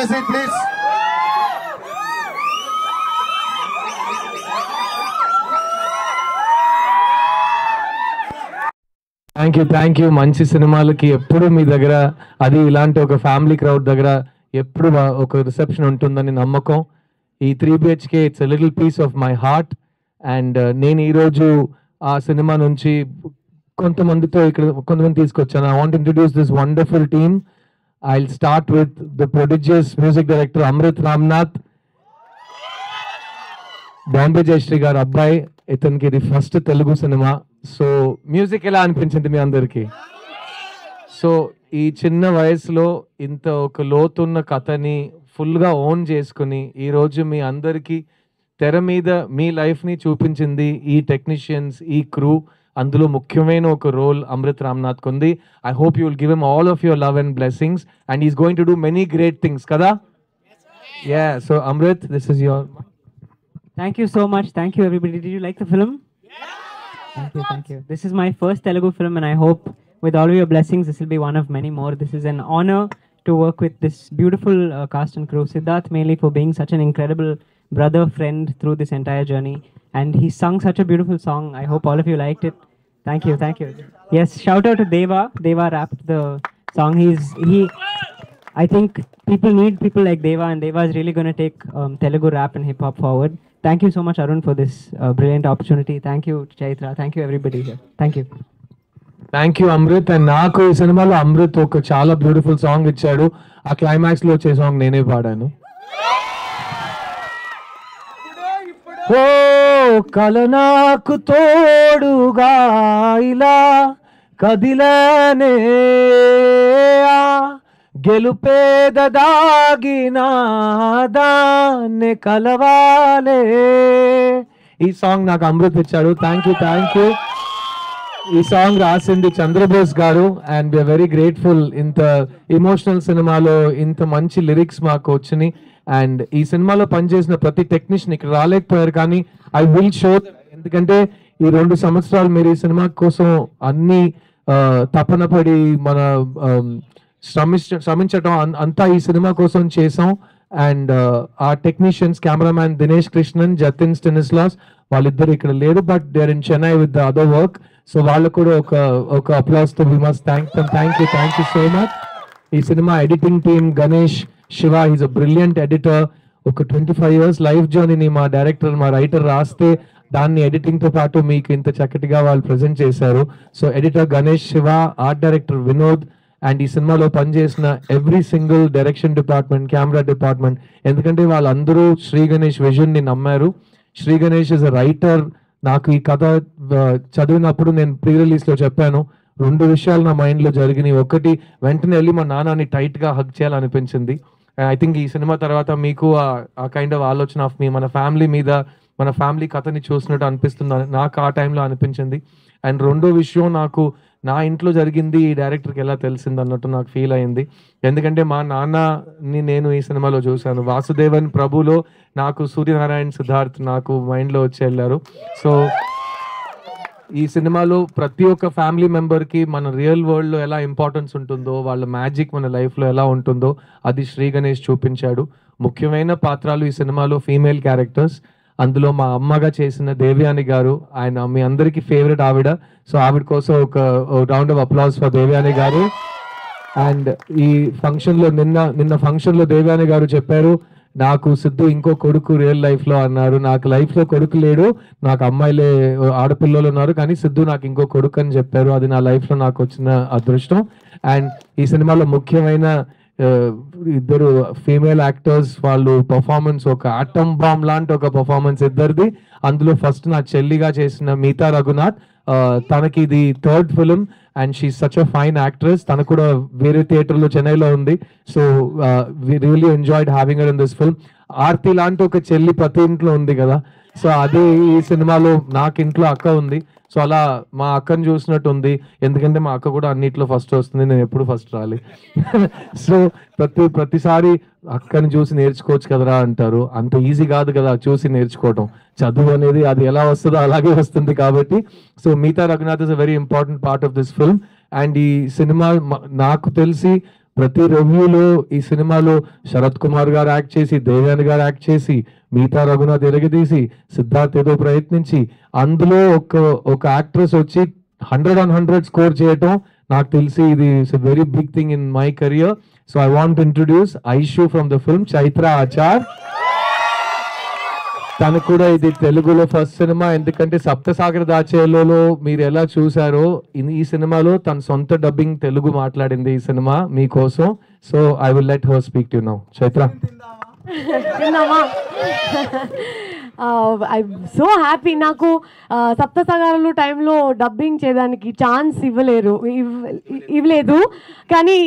a seat, please. Thank you మంచి సినిమాలకి ఎప్పుడు మీ దగ్గర అది ఇలాంటి ఒక ఫ్యామిలీ క్రౌడ్ దగ్గర ఎప్పుడు ఒక రిసెప్షన్ ఉంటుందని నమ్మకం. ఈ 3BHK it's a little piece of my heart. And నేను ఈరోజు ఆ సినిమా నుంచి కొంతమందితో ఇక్కడ కొంతమంది తీసుకొచ్చాను. I want introduce this wonderful team. I will start with the prodigious music director Amrit Ramnath, Bombay Jayashri garu అబ్బాయి. ఇతనికి ఇది ఫస్ట్ తెలుగు సినిమా. సో మ్యూజిక్ ఎలా అనిపించింది మీ అందరికి? సో ఈ చిన్న వయసులో ఇంత ఒక లోతున్న కథని ఫుల్గా ఓన్ చేసుకుని ఈరోజు మీ అందరికీ తెర మీద మీ లైఫ్ని చూపించింది ఈ టెక్నీషియన్స్, ఈ క్రూ. అందులో ముఖ్యమైన ఒక రోల్ అమృత్ రామ్నాథ్కి ఉంది. I hope you will give him all of your love and blessings and is going to do many great things కదా. Yeah, so Amrit, this is your. Thank you so much. Thank you, everybody. Did you like the film? Thank you. This is my first Telugu film, and I hope with all of your blessings, this will be one of many more. This is an honor to work with this beautiful cast and crew. Siddharth, mainly for being such an incredible brother, friend through this entire journey. And he sung such a beautiful song. I hope all of you liked it. Thank you. Yes, shout out to Deva. Deva rapped the song. I think people need people like Deva, and Deva is really going to take Telugu rap and hip hop forward. Thank you so much, Arun, for this brilliant opportunity. Thank you, Chaitra. Thank you, everybody here. Thank you. Thank you Amrit. And నాకు ఈ సినిమాలో అమృత్ ఒక చాలా beautiful song ఇచ్చాడు. ఆ climax లో వచ్చే song నేనే పాడాను. ఓ కల నాకు తోడుగా ఇలా కదిలనే గెలుపేద దాగిన దాన్ని కలవాలే. ఈ సాంగ్ నాకు అమృత్ ఇచ్చాడు. Thank you. ఈ సాంగ్ రాసింది Chandrabose garu. And we are very grateful. ఇంత ఎమోషనల్ సినిమాలో ఇంత మంచి లిరిక్స్ మాకు వచ్చినాయి. అండ్ ఈ సినిమాలో పనిచేసిన ప్రతి టెక్నీషియన్ ఇక్కడ రాలేకపోయారు, కానీ ఐ విల్ షో. ఎందుకంటే ఈ 2 సంవత్సరాలు మీరు ఈ సినిమా కోసం అన్ని తపన పడి మన శ్రమించటం అంతా ఈ సినిమా కోసం చేసాం. అండ్ ఆ టెక్నీషియన్స్ కెమెరామ్యాన్ దినేష్ కృష్ణన్, జతిన్ స్టెనిస్లాస్, వాళ్ళిద్దరు ఇక్కడ లేరు, but they are in Chennai with the other work. So వాళ్ళు కూడా ఒక అప్లాస్ తో we must thank them. Thank you so much. ఈ సినిమా editing team Ganesh Siva, is a brilliant editor. ఒక 25 years లైఫ్ జర్నీని మా డైరెక్టర్, మా రైటర్ రాస్తే దాన్ని ఎడిటింగ్ తో పాటు మీకు ఇంత చక్కటిగా వాళ్ళు ప్రజెంట్ చేశారు. So editor Ganesh Shiva, art director Vinod, and ఈ సినిమాలో పనిచేసిన every single direction department, camera department. ఎందుకంటే వాళ్ళందరూ శ్రీ గణేష్ విజన్ ని నమ్మారు. Sri Ganesh is a writer. నాకు ఈ కథ చదివినప్పుడు నేను ప్రీ రిలీజ్ లో చెప్పాను, 2 విషయాలు నా మైండ్ లో జరిగినాయి. ఒకటి, వెంటనే వెళ్ళి మా నాన్నని టైట్ గా హగ్ చేయాలనిపించింది. ఐ థింక్ ఈ సినిమా తర్వాత మీకు ఆ కైండ్ ఆఫ్ ఆలోచన ఆఫ్ మన ఫ్యామిలీ మీద, మన ఫ్యామిలీ కథని చూసినట్టు అనిపిస్తుంది. నాకు ఆ టైంలో అనిపించింది. అండ్ రెండో విషయం, నాకు నా ఇంట్లో జరిగింది ఈ డైరెక్టర్కి ఎలా తెలిసింది అన్నట్టు నాకు ఫీల్ అయింది. ఎందుకంటే మా నాన్నని నేను ఈ సినిమాలో చూశాను. వాసుదేవన్ ప్రభులో నాకు సూర్యనారాయణ సిద్ధార్థ్ నాకు మైండ్లో వచ్చి వెళ్ళారు. సో ఈ సినిమాలో ప్రతి ఒక్క ఫ్యామిలీ మెంబర్కి మన రియల్ వరల్డ్లో ఎలా ఇంపార్టెన్స్ ఉంటుందో, వాళ్ళ మ్యాజిక్ మన లైఫ్లో ఎలా ఉంటుందో అది శ్రీ గణేష్ చూపించాడు. ముఖ్యమైన పాత్రలు ఈ సినిమాలో ఫీమేల్ క్యారెక్టర్స్. అందులో మా అమ్మగా చేసిన దేవ్యాని గారు, ఆయన మీ అందరికీ ఫేవరెట్ ఆవిడ. సో ఆవిడ కోసం ఒక round of applause for Devyani గారు. అండ్ ఈ ఫంక్షన్లో నిన్న ఫంక్షన్లో దేవ్యాని గారు చెప్పారు, నాకు సిద్ధు ఇంకో కొడుకు రియల్ లైఫ్లో అన్నారు. నాకు లైఫ్లో కొడుకు లేడు, నాకు అమ్మాయిలే ఆడపిల్లలు ఉన్నారు, కానీ సిద్ధు నాకు ఇంకో కొడుకు అని చెప్పారు. అది నా లైఫ్లో నాకు వచ్చిన అదృష్టం. అండ్ ఈ సినిమాలో ముఖ్యమైన ఇద్దరు ఫీమేల్ యాక్టర్స్, వాళ్ళు పర్ఫార్మెన్స్ ఒక ఆటమ్ బాంబ్ లాంటి ఒక పర్ఫార్మెన్స్ ఇద్దరిది. అందులో ఫస్ట్ నా చెల్లిగా చేసిన మీతా రఘునాథ్, తనకి ఇది 3rd film and she such a fine actress. తను కూడా వేరే థియేటర్లో చెన్నైలో ఉంది. So we really enjoyed having her in this film. Aarthi లాంటి ఒక చెల్లి ప్రతి ఇంట్లో ఉంది కదా, సో అదే ఈ సినిమాలో నాకు ఇంట్లో అక్క ఉంది. సో అలా మా అక్కని చూసినట్టు ఉంది. ఎందుకంటే మా అక్క కూడా అన్నిట్లో ఫస్ట్ వస్తుంది, నేను ఎప్పుడు ఫస్ట్ రాలి. సో ప్రతిసారి అక్కని చూసి నేర్చుకోవచ్చు కదరా అంటారు. అంత ఈజీ కాదు కదా చూసి నేర్చుకోవటం. చదువు అనేది అది ఎలా వస్తుందో అలాగే వస్తుంది. కాబట్టి so Meetha Raghunath is a very important part of this film. And ఈ సినిమా నాకు తెలిసి ప్రతి రివ్యూలో ఈ సినిమాలో శరత్ కుమార్ గారు యాక్ట్ చేసి, దేవ్యాని గారు యాక్ట్ చేసి, మిగతా రఘునాథ్ ఎరగదీసి, సిద్ధార్థ్ ఏదో ప్రయత్నించి, అందులో ఒక యాక్ట్రెస్ వచ్చి 100 on 100 స్కోర్ చేయటం నాకు తెలిసి ఇది it's a very big thing in my career. So I want introduce Aishu from the film, Chaitra Achar. తను కూడా ఇది తెలుగులో ఫస్ట్ సినిమా, ఎందుకంటే సప్తసాగర దాచేలో మీరు ఎలా చూసారో ఈ సినిమాలో తన సొంత డబ్బింగ్ తెలుగు మాట్లాడింది ఈ సినిమా మీకోసం. So I will let her speak to you now. Chaitra. I so happy. నాకు సప్తసాగరాలు టైంలో డబ్బింగ్ చేయడానికి ఛాన్స్ ఇవ్వలేదు, కానీ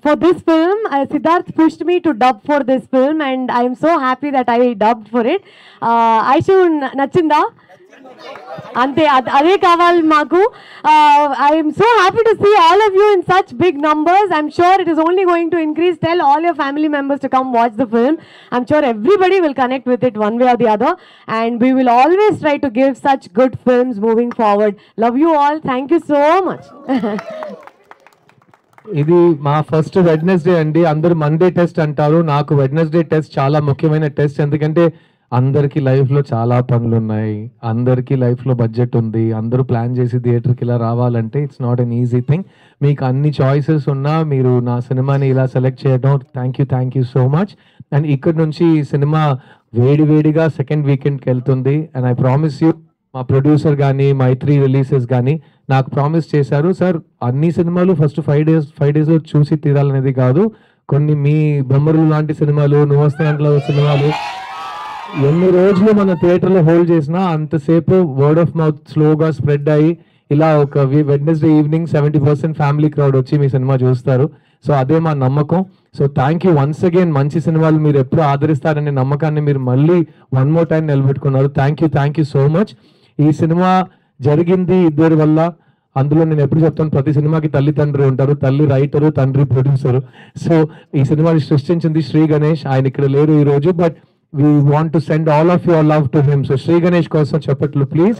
for this film Siddharth pushed me to dub for this film and I'm so happy that I dubbed for it. Aishu నచ్చిందా? అంతే, అదే కావాలి మాకు. I'm so happy to see all of you in such big numbers. I'm sure it is only going to increase. Tell all your family members to come watch the film. I'm sure everybody will connect with it one way or the other, and we will always try to give such good films moving forward. Love you all. Thank you so much. ఇది మా first Wednesday అండి. అందరూ Monday test అంటారు, నాకు Wednesday test చాలా ముఖ్యమైన test. ఎందుకంటే అందరికీ లైఫ్లో చాలా పనులు ఉన్నాయి, అందరికీ లైఫ్లో బడ్జెట్ ఉంది, అందరూ ప్లాన్ చేసి థియేటర్కి ఇలా రావాలంటే it's not an easy thing. మీకు అన్ని చాయిసెస్ ఉన్నా మీరు నా సినిమాని ఇలా సెలెక్ట్ చేయడం thank you so much. And ఇక్కడ నుంచి ఈ సినిమా వేడిగా సెకండ్ వీకెండ్కి వెళ్తుంది. అండ్ ఐ ప్రామిస్ యూ, మా ప్రొడ్యూసర్ కానీ మైత్రి రిలీజెస్ కానీ నాకు ప్రామిస్ చేశారు, సార్ అన్ని సినిమాలు ఫస్ట్ 5 డేస్లో చూసి తీరాలనేది కాదు, కొన్ని మీ బొమ్మరులు లాంటి సినిమాలు, నువ్వు వస్తున్నట్లు సినిమాలు ఎన్ని రోజులు మన థియేటర్లో హోల్డ్ చేసినా అంతసేపు వర్డ్ ఆఫ్ మౌత్ స్లోగా స్ప్రెడ్ అయ్యి ఇలా ఒక వెడ్నెస్డే ఈవినింగ్ 70% ఫ్యామిలీ క్రౌడ్ వచ్చి మీ సినిమా చూస్తారు. సో అదే మా నమ్మకం. So thank you once again. మంచి సినిమాలు మీరు ఎప్పుడు ఆదరిస్తారనే నమ్మకాన్ని మీరు మళ్ళీ వన్ మోర్ టైం నిలబెట్టుకున్నారు. Thank you so much. ఈ సినిమా జరిగింది ఇద్దరి వల్ల. అందులో నేను ఎప్పుడు చెప్తాను, ప్రతి సినిమాకి తల్లి తండ్రి ఉంటారు, తల్లి రైటరు, తండ్రి ప్రొడ్యూసరు. సో ఈ సినిమాని సృష్టించింది శ్రీ గణేష్. ఆయన ఇక్కడ లేరు ఈ రోజు, but we want to send all of your love to him. So Sri Ganesh కోసం చెప్పట్లు ప్లీజ్.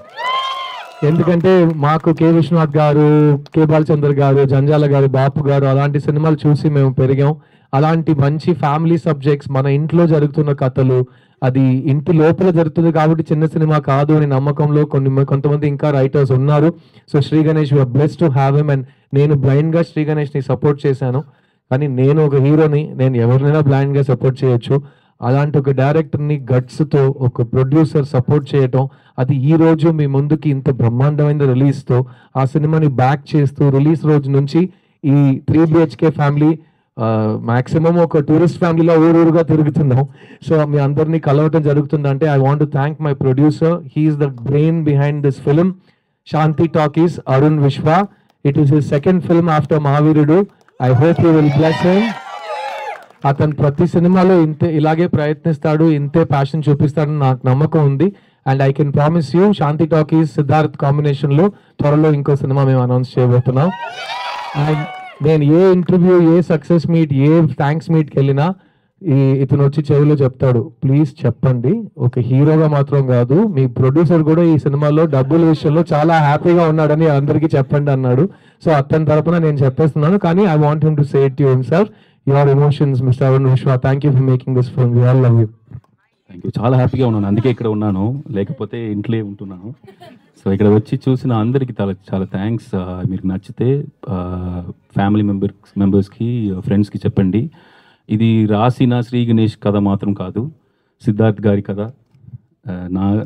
ఎందుకంటే మాకు కె విశ్వనాథ్ గారు, కె బాలచంద్ర గారు, జంజాల గారు, బాపు గారు అలాంటి సినిమాలు చూసి మేము పెరిగాం. అలాంటి మంచి ఫ్యామిలీ సబ్జెక్ట్స్, మన ఇంట్లో జరుగుతున్న కథలు, అది ఇంటి లోపల జరుగుతుంది కాబట్టి చిన్న సినిమా కాదు అని నమ్మకంలో కొంతమంది ఇంకా రైటర్స్ ఉన్నారు. So Sri Ganesh, you are blessed to have him. And నేను బ్లైండ్గా శ్రీ గణేష్ని సపోర్ట్ చేశాను, కానీ నేను ఒక హీరోని, నేను ఎవరినైనా బ్లైండ్గా సపోర్ట్ చేయొచ్చు. అలాంటి ఒక డైరెక్టర్ని గట్స్తో ఒక ప్రొడ్యూసర్ సపోర్ట్ చేయటం, అది ఈ రోజు మీ ముందుకి ఇంత బ్రహ్మాండమైన రిలీజ్తో ఆ సినిమాని బ్యాక్ చేస్తూ రిలీజ్ రోజు నుంచి ఈ 3 BHK ఫ్యామిలీ మాక్సిమం ఒక టూరిస్ట్ ఫ్యామిలీలో ఊరుగా తిరుగుతున్నాం. సో మీ అందరినీ కలవటం జరుగుతుందంటే I want to thank my producer. He's the brain behind this film, Shanthi Talkies, Arun Vishwa. It is his second film after Mahaveerudu. I hope you will bless him. అతను ప్రతి సినిమాలో ఇలాగే ప్రయత్నిస్తాడు, ఇంతే ప్యాషన్ చూపిస్తాడని నాకు నమ్మకం ఉంది. And I can promise you, Shanti talkies Siddharth కాంబినేషన్లో త్వరలో ఇంకో సినిమా మేము అనౌన్స్ చేయబోతున్నాం. అండ్ నేను ఏ ఇంటర్వ్యూ, ఏ సక్సెస్ మీట్, ఏ థ్యాంక్స్ మీట్కి వెళ్ళినా ఇతను వచ్చి చెవిలో చెప్తాడు, ప్లీజ్ చెప్పండి, ఒక హీరోగా మాత్రం కాదు, మీ ప్రొడ్యూసర్ కూడా ఈ సినిమాలో డబ్బుల విషయంలో చాలా హ్యాపీగా ఉన్నాడని అందరికీ చెప్పండి అన్నాడు. సో అతని తరపున నేను చెప్పేస్తున్నాను, కానీ I want him to say it to himself. Your emotions mister Arun Vishwa. Thank you for making this film. We all love you. Thank you. చాలా హ్యాపీగా ఉన్నాను, అందుకే ఇక్కడ ఉన్నాను, లేకపోతే ఇంట్లో ఉంటున్నాను. సో ఇక్కడ వచ్చి చూసిన అందరికీ చాలా థ్యాంక్స్. మీకు నచ్చితే ఫ్యామిలీ మెంబర్స్కి, ఫ్రెండ్స్కి చెప్పండి. ఇది రాసిన శ్రీ గణేష్ కథ మాత్రం కాదు, సిద్ధార్థ్ గారి కథ,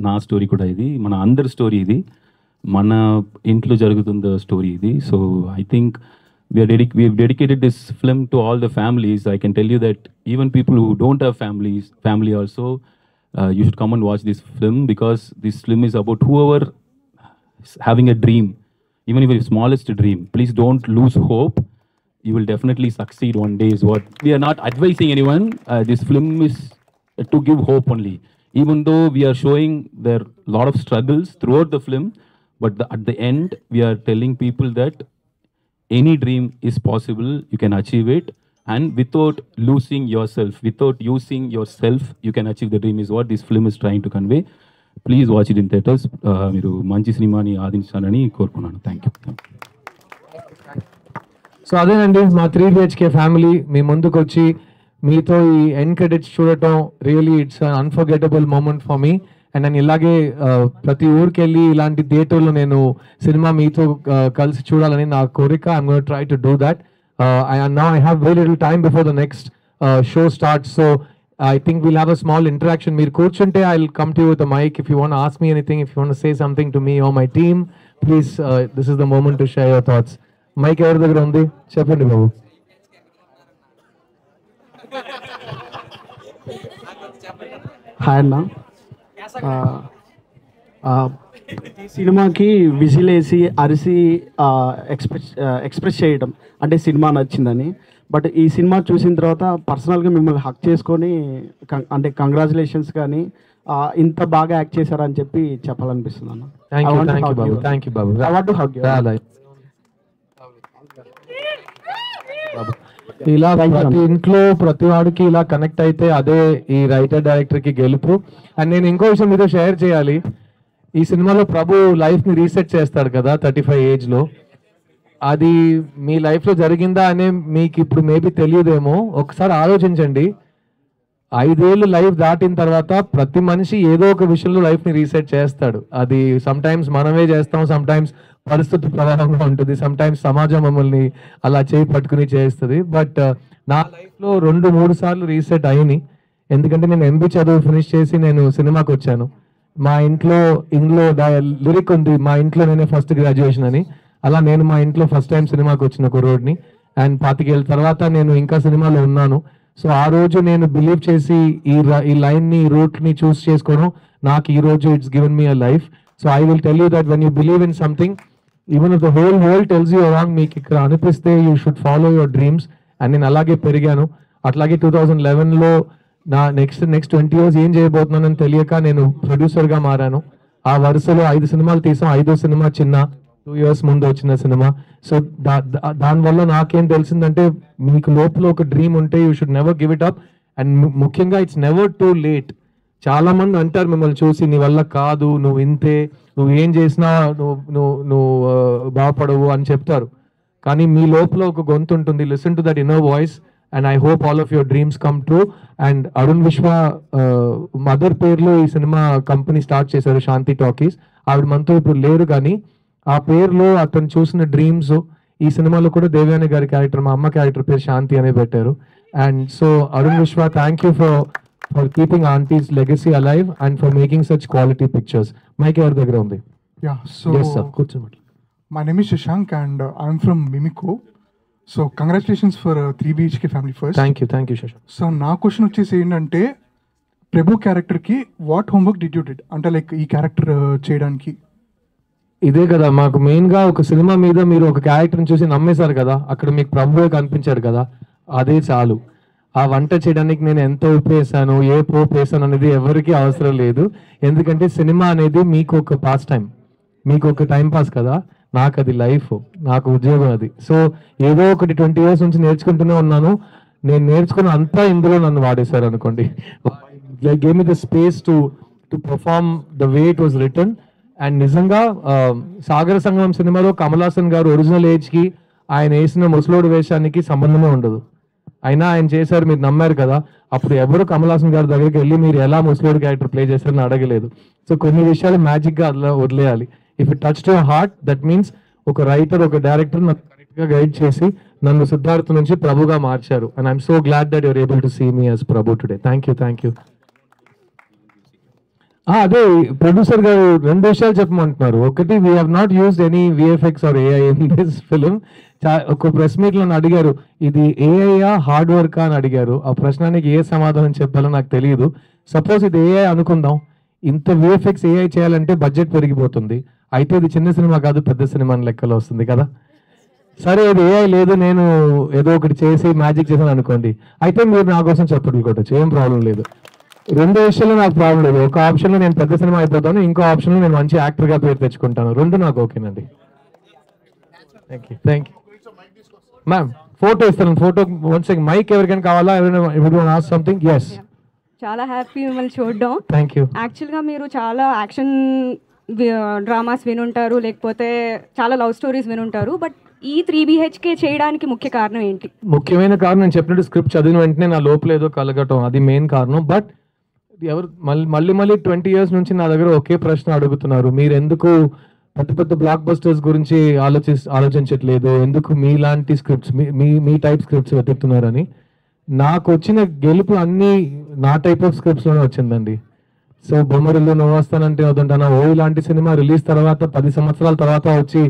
నా స్టోరీ కూడా ఇది, మన అందరి స్టోరీ ఇది, మన ఇంట్లో జరుగుతున్న స్టోరీ ఇది. So I think we've dedicated this film to all the families. I can tell you that even people who don't have family also, you should come and watch this film, because this film is about whoever is having a dream, even if it's smallest dream. Please don't lose hope. You will definitely succeed one day is what we are not advising anyone. This film is to give hope only, even though we are showing there lot of struggles throughout the film, but at the end we are telling people that any dream is possible, you can achieve it, and without losing yourself, without using yourself, you can achieve the dream is what this film is trying to convey. Please watch it in theaters. Meeru manchi cinema ni aadinchaలని కోరుకున్నాను. Thank you. So అదేనండి మా 3 BHK family మీ ముందుకు వచ్చి మీతో ఈ end credits చూడటం really it's unforgettable moment for me. And నేను ఇలాగే ప్రతి ఊరికి వెళ్ళి ఇలాంటి థియేటర్లో నేను సినిమా మీతో కలిసి చూడాలని నా కోరిక. I'm gonna try to do that. Now I have very little time before the next show starts, so I think we'll have a small interaction. Meer kurchunte I'll come to you with a mic if you want to ask me anything, if you want to say something to me or my team, please this is the moment to share your thoughts. Mic evaru daggara undi cheppandi babu. Hi అన్న. సినిమాకి విజిలేసి అరిసి express చేయడం అంటే cinema నచ్చిందని. But ఈ cinema చూసిన తర్వాత పర్సనల్గా మిమ్మల్ని హక్ చేసుకొని అంటే కంగ్రాచులేషన్స్ కానీ ఇంత బాగా యాక్ట్ చేశారని చెప్పి చెప్పాలనిపిస్తుంది అన్న. Thank you Babu. I want to hug you. ఇలా ప్రతి ఇంట్లో ప్రతి వాడికి ఇలా కనెక్ట్ అయితే అదే ఈ రైటర్ డైరెక్టర్ కి గెలుపు. అండ్ నేను ఇంకో విషయం మీతో షేర్ చేయాలి. ఈ సినిమాలో ప్రభు లైఫ్ ని రీసెట్ చేస్తాడు కదా 35 ఏజ్ లో. అది మీ లైఫ్ లో జరిగిందా అనే మీకు ఇప్పుడు మేబీ తెలియదేమో. ఒకసారి ఆలోచించండి. 5 ఏళ్ళు లైఫ్ దాటిన తర్వాత ప్రతి మనిషి ఏదో ఒక విషయంలో లైఫ్ ని రీసెట్ చేస్తాడు. అది సమ్ టైమ్స్ మనమే చేస్తాం, సమ్ టైమ్స్ పరిస్థితి ప్రభావంగా ఉంటుంది, సమ్ టైమ్స్ సమాజం మమ్మల్ని అలా చేయి పట్టుకుని చేస్తుంది. బట్ నా లైఫ్ లో 2-3 సార్లు రీసెట్ అయినాయి. ఎందుకంటే నేను MB చదువు ఫినిష్ చేసి నేను సినిమాకి వచ్చాను. మా ఇంట్లో లిరిక్ ఉంది, మా ఇంట్లో నేనే ఫస్ట్ గ్రాడ్యుయేషన్ అని. అలా నేను మా ఇంట్లో ఫస్ట్ టైం సినిమాకి వచ్చిన కుర్రోడ్ని. అండ్ 25 ఏళ్ళ తర్వాత నేను ఇంకా సినిమాలో ఉన్నాను. సో ఆ రోజు నేను బిలీవ్ చేసి ఈ లైన్ ని, రూట్ ని చూస్ చేసుకోవడం నాకు ఈ రోజు it's given me a life. So I will tell you that when you believe in something, even if the whole world tells you wrong, మీకు ఇక్కడ అనిపిస్తే you should follow your dreams. And నేను అలాగే పెరిగాను. అట్లాగే 2011లో నా నెక్స్ట్ 20 years ఏం చేయబోతున్నానని తెలియక నేను ప్రొడ్యూసర్గా మారాను. ఆ వరుసలో 5 సినిమాలు తీసాం. 5వ సినిమా చిన్న 2 years ముందు వచ్చిన సినిమా. సో దానివల్ల నాకేం తెలిసిందంటే మీకు లోపల ఒక డ్రీమ్ ఉంటే you should never give it up. And ముఖ్యంగా ఇట్స్ నెవర్ టూ లేట్. చాలా మంది అంటారు మిమ్మల్ని చూసి, నీ వల్ల కాదు, నువ్వు ఇంతే, నువ్వు ఏం చేసినా నువ్వు బాగుపడవు అని చెప్తారు. కానీ మీ లోపల ఒక గొంతు ఉంటుంది. Listen to that inner voice and I hope all of your dreams come true. And Arun విశ్వ మదర్ పేరులో ఈ సినిమా కంపెనీ స్టార్ట్ చేశారు, శాంతి టాకీస్. ఆవిడ మనతో ఇప్పుడు లేరు, కానీ ఆ పేరులో అతను చూసిన డ్రీమ్స్ ఈ సినిమాలో కూడా దేవయాని గారి క్యారెక్టర్, మా అమ్మ క్యారెక్టర్ పేరు శాంతి అనే పెట్టారు. And so Arun Vishwa, thank you for keeping auntie's legacy alive and for making such quality pictures. Mike ఎవరి దగ్గర ఉంది? Yeah, so yes sir, కూర్చోండి. My name is Shashank and I'm from Mimiko. So congratulations for 3 BHK family first. Thank you Shashank. So నా question వచ్చేసి ఏంటంటే, ప్రభు క్యారెక్టర్కి what homework did you did అంటే like ఈ క్యారెక్టర్ చేయడానికి? ఇదే కదా మాకు మెయిన్గా, ఒక సినిమా మీద మీరు ఒక క్యారెక్టర్ని చూసి నమ్మేశారు కదా, అక్కడ మీకు ప్రభువే కనిపించారు కదా, అదే చాలు. ఆ వంట చేయడానికి నేను ఎంత ఉప్పు వేసాను, ఏ పోపు వేసాను అనేది ఎవరికి అవసరం లేదు. ఎందుకంటే సినిమా అనేది మీకు ఒక పాస్ టైం, మీకు ఒక టైం పాస్ కదా. నాకు అది లైఫ్, నాకు ఉద్యోగం అది. సో ఏదో ఒకటి 20 years నుంచి నేర్చుకుంటూనే ఉన్నాను. నేను నేర్చుకున్న అంతా ఇందులో నన్ను వాడేశారు అనుకోండి. Gave me the space to perform the way it was return. And నిజంగా సాగర సంగమం సినిమాలో కమల్ హాసన్ గారు ఒరిజినల్ ఏజ్కి ఆయన వేసిన ముసలోడు వేషానికి సంబంధమే ఉండదు. అయినా ఆయన చేశారు, మీరు నమ్మారు కదా. అప్పుడు ఎవరు కమల్ హాసన్ గారి దగ్గరికి వెళ్ళి మీరు ఎలా ముసలోడు క్యారెక్టర్ ప్లే చేశారని అడగలేదు. సో కొన్ని విషయాలు మ్యాజిక్గా అలా వదిలేయాలి. If it touch to heart, that means ఒక రైటర్, ఒక డైరెక్టర్ నాకు కరెక్ట్గా గైడ్ చేసి నన్ను సిద్ధార్థ్ నుంచి ప్రభుగా మార్చారు. And I'm so glad that your able to see me as Prabhu today. Thank you. అదే ప్రొడ్యూసర్ గారు 2 విషయాలు చెప్పమంటున్నారు. ఒకటి, we have not used any VFX or AI in this film. ఒక ప్రెస్ మీట్ లో అడిగారు, ఇది ఏఐయా హార్డ్ వర్క్ అని అడిగారు. ఆ ప్రశ్నానికి ఏ సమాధానం చెప్పాలో నాకు తెలియదు. సపోజ్ ఇది AI అనుకుందాం, ఇంత VFX AI చేయాలంటే బడ్జెట్ పెరిగిపోతుంది. అయితే ఇది చిన్న సినిమా కాదు, పెద్ద సినిమా అని లెక్కలో వస్తుంది కదా. సరే ఇది AI లేదు, నేను ఏదో ఒకటి చేసి మ్యాజిక్ చేశాను అనుకోండి, అయితే మీరు నా కోసం చెప్పడం కొట్టచ్చు, ఏం ప్రాబ్లం లేదు. 2 విషయాల్లో నాకు ప్రాబ్లం లేదు. ఒక ఆప్షన్లో నేను పెద్ద సినిమా అయిపోతాను, ఇంకో ఆప్షన్లో నేను మంచి యాక్టర్గా పేరు తెచ్చుకుంటాను. 2 నాకు ఓకేనండి. Thank you ma'am. ఫోటో ఇస్తాను. Photo one second. మైక్ ఎవరికైనా కావాలా? ఎవరైనా ఆస్క్ సంథింగ్? ఎస్. చాలా హ్యాపీ మిమ్మల్ని చూడడం. Thank you. యాక్చువల్గా మీరు చాలా యాక్షన్ డ్రామాస్ వినుంటారు, లేకపోతే చాలా లవ్ స్టోరీస్ వినుంటారు. బట్ ఈ 3 BHK చేయడానికి ముఖ్య కారణం ఏంటి? ముఖ్యమైన కారణం నేను చెప్పినట్టు స్క్రిప్ట్ చదివిన వెంటనే నా లోపల ఏదో కలగటం, అది మెయిన్ కారణం. బట్ ఎవరు మళ్ళీ 20 years నుంచి నా దగ్గర ఒకే ప్రశ్న అడుగుతున్నారు, మీరు ఎందుకు పెద్ద పెద్ద బ్లాక్ బస్టర్స్ గురించి ఆలోచించట్లేదు, ఎందుకు మీలాంటి స్క్రిప్ట్స్ మీ టైప్ స్క్రిప్ట్స్ వెతుకుతున్నారని. నాకు వచ్చిన గెలుపు అన్నీ నా టైప్ ఆఫ్ స్క్రిప్ట్స్లోనే వచ్చిందండి. సో బొమ్మరిల్లు, నువ్వు వస్తానంటే వద్దంటానా, ఓ ఇలాంటి సినిమా రిలీజ్ తర్వాత 10 సంవత్సరాల తర్వాత వచ్చి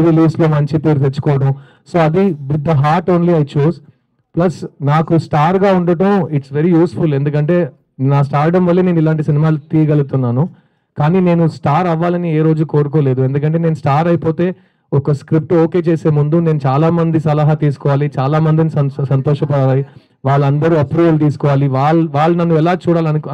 రిలీజ్లో మంచి పేరు తెచ్చుకోవడం. సో అది with the heart only I choose. Plus నాకు స్టార్గా ఉండటం ఇట్స్ వెరీ యూస్ఫుల్, ఎందుకంటే నా స్టార్డమ్ వల్లే నేను ఇలాంటి సినిమాలు తీయగలుగుతున్నాను. కానీ నేను స్టార్ అవ్వాలని ఏ రోజు కోరుకోలేదు, ఎందుకంటే నేను స్టార్ అయిపోతే ఒక స్క్రిప్ట్ ఓకే చేసే ముందు నేను చాలా మంది సలహా తీసుకోవాలి, చాలా మందిని సంతోషపడాలి, వాళ్ళందరూ అప్రూవల్ తీసుకోవాలి, వాళ్ళు నన్ను ఎలా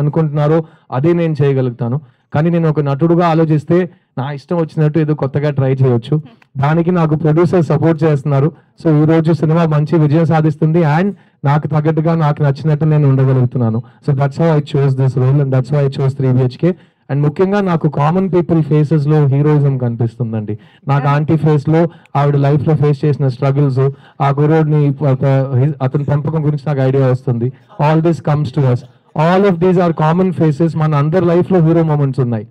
అనుకుంటున్నారో అదే నేను చేయగలుగుతాను. కానీ నేను ఒక నటుడుగా ఆలోచిస్తే నా ఇష్టం వచ్చినట్టు ఏదో కొత్తగా ట్రై చేయొచ్చు. దానికి నాకు ప్రొడ్యూసర్ సపోర్ట్ చేస్తున్నారు. సో ఈ రోజు సినిమా మంచి విజయం సాధిస్తుంది అండ్ నాకు తగ్గట్టుగా నాకు నచ్చినట్టు నేను ఉండగలుగుతున్నాను. So that's how I chose this role and that's how I chose 3 BHK. And ముఖ్యంగా నాకు కామన్ పీపుల్ ఫేసెస్ లో హీరోయిజం కనిపిస్తుందండి. నాకు ఆంటీ ఫేస్ లో ఆవిడ లైఫ్ లో ఫేస్ చేసిన స్ట్రగుల్స్, ఆ గురువుని అతని పెంపకం గురించి నాకు ఐడియా వస్తుంది. All this comes to us. All of these are common faces. మన అందరి లైఫ్ లో హీరో మూమెంట్స్ ఉన్నాయి.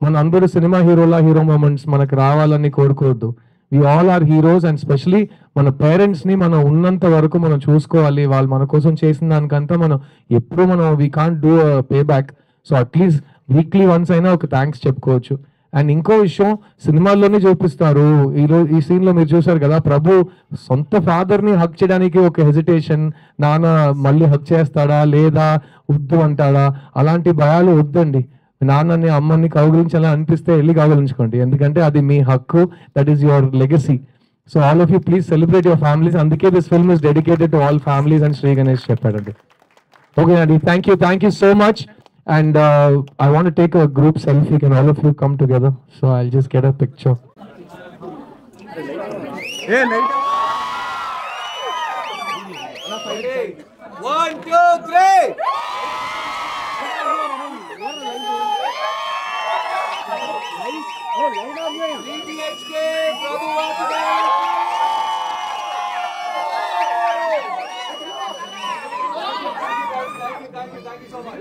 మన అందరూ సినిమా హీరో మూమెంట్స్ మనకు రావాలని కోరుకోవద్దు. We all are heroes and specially మన పేరెంట్స్ ని మనం ఉన్నంత వరకు మనం చూసుకోవాలి. వాళ్ళు మన కోసం చేసిన దానికంతా మనం ఎప్పుడు we can't do pay back. So at least weekly once అయినా ఒక థ్యాంక్స్ చెప్పుకోవచ్చు. అండ్ ఇంకో విషయం, సినిమాల్లోనే చూపిస్తారు, ఈ సీన్ లో మీరు చూసారు కదా, ప్రభు సొంత ఫాదర్ ని హక్ చేయడానికి ఒక హెజిటేషన్, నాన్న మళ్ళీ హక్ చేస్తాడా లేదా వద్దు అంటాడా, అలాంటి భయాలు వద్దండి. నాన్నని అమ్మని కౌగిలించాలని అనిపిస్తే వెళ్ళి కౌగిలించుకోండి, ఎందుకంటే అది మీ హక్కు, that is your legacy. So all of you please celebrate your families. అందుకే this film is dedicated to all families అని శ్రీ గణేష్ చెప్పాడండి. ఓకే అండి, thank you so much. And I want to take a group selfie. Can all of you come together? So I'll just get a picture. Hey, light. 1, 2, 3. BHK, Prabhu Vasudev. Thank you so much.